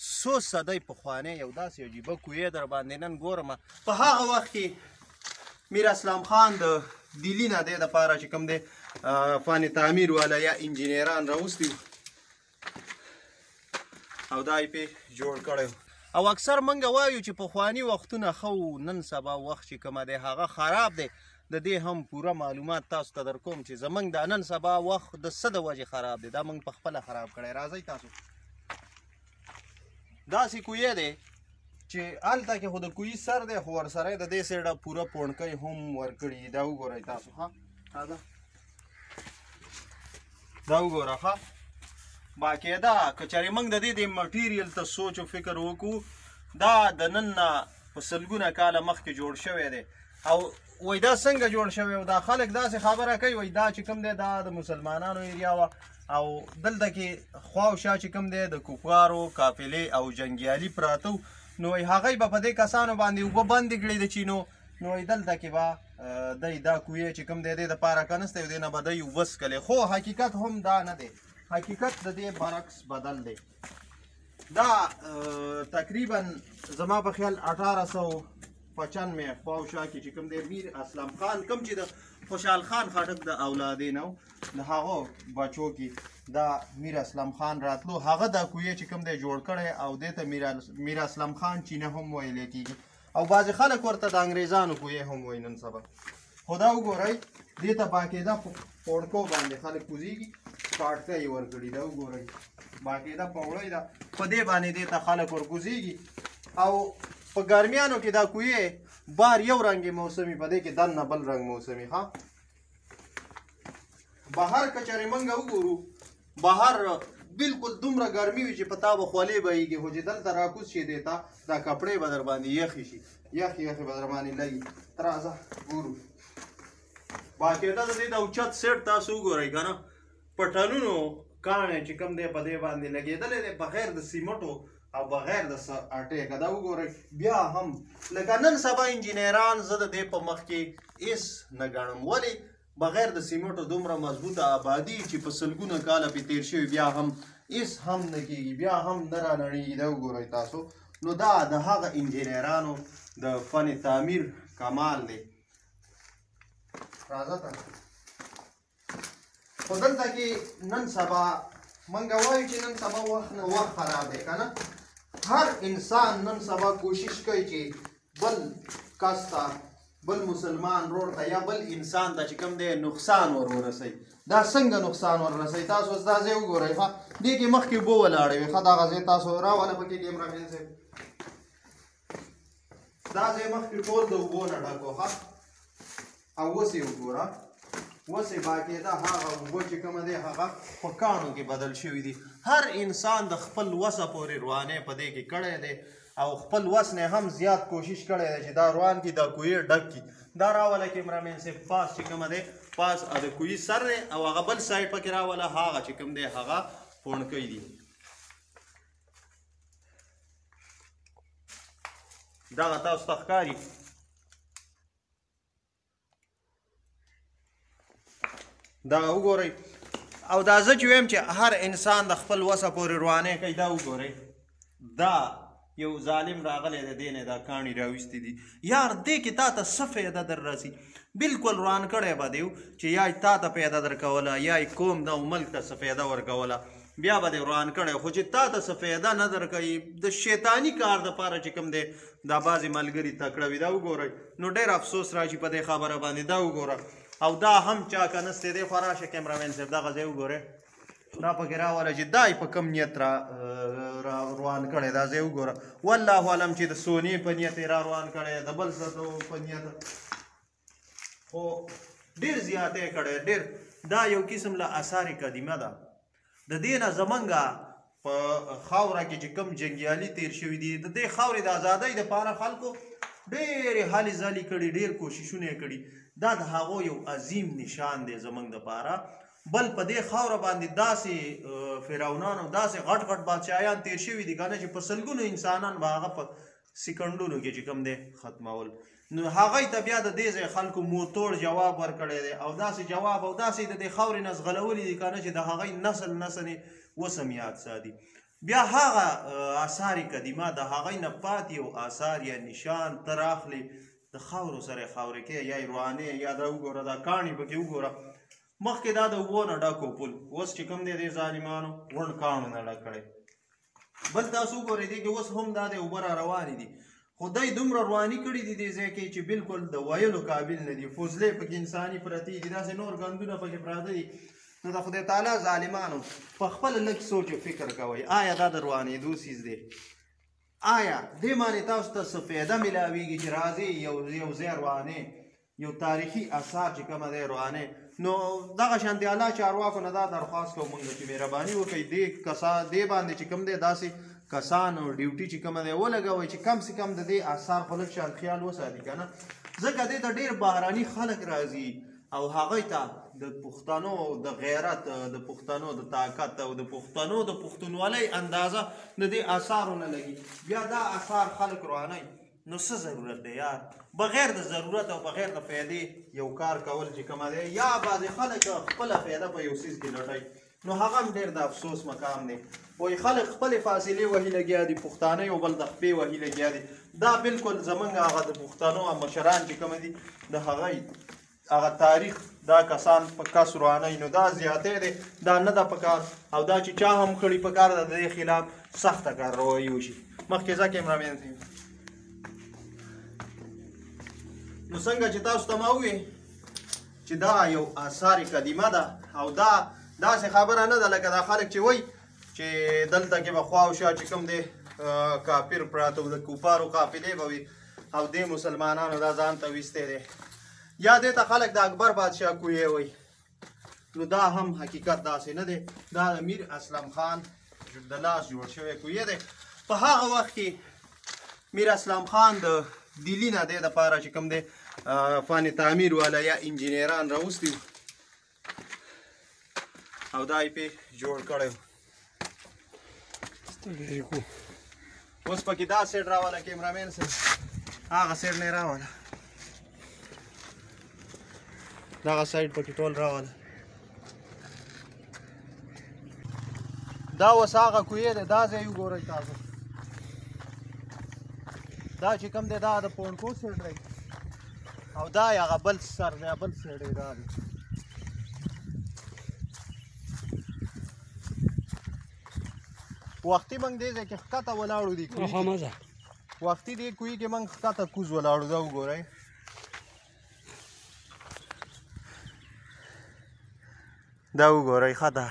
څو صدۍ پخوانی یو داسې عجیبه کوی در باندې نن ګورم. په هغه وخت کې میر اسلام خان د دلی نه دی دپاره چې کوم دی فن تعمیر والا یا انجینران راوستي او دا یې پې جوړ کړی او اکثر موږ وایو چې پخواني وختونه ښه و، نن سبا وخت چې کومه دی هغه خراب دی. د دې هم پوره معلومات تاسو ته در کوم چې زموږ د نن سبا وخت د څه د وجې خراب دی. دا موږ په خپله خراب کړی. راځئ تاسو داسې کوی دی چې هلته کې خو د کوی سر دی خو ورسره یې د دې سایډه پوره پوڼکۍ هم ورکړي. دا وګورئ تاسو ښه دا وګوره ښه باقاعده که چېرې موږ د دې د مټیریل ته سوچ او فکر وکړو دا د نن نه په سلګونه کاله مخکې جوړ شوی دی. او وایي دا څنګه جوړ شوی او دا خلک داسې خبره کوي وایي دا چې کوم دی دا د مسلمانانو ایریا وه او دلته کې خوا او شا چې کوم دی د کفارو قافلې او جنګیالي پراته وو نو وایي هغوی به په دې کسانو باندې اوبه بندې کړي د چینو نو وایي دلته کې به دی دا کوی چې کوم دی دې دپاره کنستی او دې نه به دی اوبه څکلې. خو حقیقت هم دا نه دی. حقیقت د دې برعکس بدل دی. دا تقریبا زما په خیال 1895 خوا او شا کې چې کوم دی میر اسلام خان کوم چې د خوشحال خان خټک د اولادې نه و د هغو بچو کې دا میر اسلام خان راتلو هغه دا کوی چې کوم دی جوړ کړی او دې ته میر اسلام خان چینه هم ویلی کېږي او بعضې خلک ورته د انګریزانو کوی هم وایي نن سبا. خو دا وګورئ دې ته باقاعده پوړکو باندې خلک کوزېږي پاټکه یې ورکړي. دا وګورئ باقاعده پوړی ده په دې باندې دې ته خلک ورکوزېږي او په ګرمیانو کې دا کوی بار یو رنګې موسمي په دې کې دننه بل رنګ موسمي. ها بهر که چېرې موږ وګورو بهر بالکل دومره ګرمي وي چې په تا به خولې بهیږي خو چې دلته راکوز شي دې ته دا کپړې به در باندې یخې شي یخې یخې به در باندې لګي. ته راځه ګورو باقاعده د دې د اوچت سیټ تاسو وګورئ که نه په ټنونو کاڼی چې کوم دی په دې باندې لګېدلی دی بغیر د سیمټو او بغیر د اټې که دا وګورئ بیا هم لکه نن سبا انجینران زه د دې په مخ کې هېڅ نه ګڼم. ولې بغیر د سیمټو دومره مضبوطه آبادي چې په سلګونه کاله پې تېر شوي بیا هم هېڅ هم نه کېږي بیا هم نه رانړېږي. دا وګورئ تاسو نو دا د هغه انجینرانو د فن تعمیر کمال دی. راځه ته خو دلته کې نن سبا موږ وایو چې نن سبا وخت نه وخت خراب دی که نه. هر انسان نن سبا کوشش کوي چې بل کس ته بل مسلمان رور ته یا بل انسان ته چې کوم دی نقصان ورسوي. دا څنګه نقصان ورسوي تاسو اوس دا ځای وګورئ ښه دې کې مخکې اوبه ولاړې وي ښه دغه ځای تاسو راوله پکې کیمرامین صاحب دا ځای مخکې ټول د اوبو نه ډک و ښه او اوس یې وګوره اوس یې باقاعده هغه اوبه چې کومه دی هغه په کاڼو کې بدل شوي دي. هر انسان د خپل وسه پورې روانۍ په دې کې کړی دی او خپل وس نه هم زیات کوشش کړی دی چې دا روان کړي دا کوی ډک کړي. دا راوله کیمرامین صاحب پاس چې کومه دی پاس د کوی سر دی او هغه بل سایډ پکې راوله هغه چې کوم دی هغه پوڼکۍ دي. دغه تاسو ته ښکاري دا وګورئ او دا زه چې وایم چې هر انسان د خپل وسه پورې روانۍ کوي. دا وګورئ دا یو ظالم راغلی دی دې نه دا کاڼي راویستي دي. یار دې کې تا ته څه فایده در رسي بالکل روان کړی به دی چې یا یې تا ته پیدا در کوله یا یې قوم ده او ملک ته څه فایده ورکوله بیا به دې روان کړی خو چې تا ته څه فایده نه در کوي د شیطاني کار دپاره چې کوم دی دا بعضې ملګري تکړه وي. دا وګورئ نو ډېر افسوس راشي په دې خبره باندې. دا وګوره او دا هم چا که نستی دی خو راشه کیمرامین صاحب دغه ځای وګورئ دا پکې راوله چې دا یې په کوم نیت روان کړی دا ځای وګوره والله علم چې د سونې په نیت یې را روان کړی د بل څه په نیت خو ډېر زیات یې کړی ډېر. دا یو قسم له اثار قدیمه ده. د دې نه زمونږ په خاوره کې چې کوم جنګیالي تیر شوي دي د دې خاورې د ازادۍ دپاره خلکو ډېرې هلې ځلې کړي ډېر کوششونه یې کړي. دا د هغو یو عظیم نشان دی زمونږ دپاره. بل په دې خاوره باندې داسې فرعونان او داسې غټ غټ بادشاهیان تیر شوي دي که نه چې په سلګونو انسانان به هغه په سکندونو کې چې کوم دی ختمول. نو هغوی ته بیا د دې ځای خلکو موتوړ جواب ورکړی دی او داسې جواب او داسې د دې خاورې نه ځغلولي دي که نه چې د هغوی نسل یې اوس هم یاد ساتي. بیا هغه آثار قدیمه د هغې نه پاتې یو آثار یا نشان ته راخلې د خاورو سره یې خاورې کوې یا یې روانې یا دا وګوره دا کاڼي پکې وګوره مخکې دا د اوبو نه ډک و پل اوس چې کوم دی دې ظالمانو غونډ کاڼو نه ډک کړی بل تاسو وګورئ دې کې اوس هم دا د اوبه را روانې دي خو دی دومره رواني کړي دي دې ځای کې چې بالکل د ویلو قابل نه دي فضلې پکې انساني پرتې دي داسې نور ګندونه پکې پراته دي نو د خدای تعالی ظالمانو په خپله لږ سوچ او فکر کوئ آیا دا د روانېدو څیز دی آیا دې باندې تاسو ته څه فایده میلاویږي چې راځئ یو ځای روانې یو تاریخي اثار چې کومه دی روانې نو دغه شانتې الله چارواکو نه دا درخواست کوو مونږ چې مهرباني وکړئ دې باندې چې کوم دی داسې کسان او ډیوټي چې کومه دی ولګوئ چې کم سے کم د دې اثار خو لږ شان خیال وساتي که نه ځکه دې ته ډېر بهراني خلک راځي او هغوی ته د پښتنو د غیرت د پښتنو د طاقت او د پښتنو د پښتونولۍ اندازه د دې اثارو نه لګي بیا دا اثار خلک روانوي نو څه ضرورت دی یار بغیر د ضرورت او بغیر د فایدې یو کار کول چې کومه دی یا بعضې خلک خپله فایده په یو څیز کې لټوي نو هغه هم ډېر د افسوس مقام دی وایي خلک خپلې فاصلې وهي لګیا دي پښتانه یو بل د خپې وهي لګیا دي دا بالکل زمونږ هغه د پښتنو مشران چې کومه دي د هغه تاریخ دا کسان په کس روانوي نو دا زیاتی دی دا نه ده پکار او دا چې چا هم کړي پکار ده د دې خلاف سخته کارروایي وشي مخکې ځه کیمرامین صاحب نو څنګه چې تاسو ته ما وویل چې دا یو آثار قدیمه ده او دا داسې خبره نه ده لکه دا خلک چې وایي چې دلته کې به خوا او شا چې کوم دی کافر پراته د کفارو قافلې به وي او دې مسلمانانو دا ځان ته ویستی دی یا دې ته خلک د اکبر بادشاه کویې وایي نو دا هم حقیقت داسې نه دی دا د میر اسلم خان د لاس جوړ شوی کویې دی په هغه وخت کې میر اسلم خان د دلی نه دی دپاره چې کوم دی فن تعمیر والا یا انجینران راوستي او دا یې پې جوړ کړی اوس پکې دا سیټ راواله کیمرامین صاحب هغه سیټ نه راواله دغه سایډ پکې ټول راواله دا اوس هغه کویې دی دا ځای وګورئ تاسو دا چې کوم دی دا د پونډکو سیډ دی او دا یې هغه بل سر دی بل سیډ یې دا دی وختي موږ دې ځای کې ښکته ولاړو دي وختي دې کوی کې موږ ښکته کوز ولاړو دا وګورئ دا وګورئ ښه ده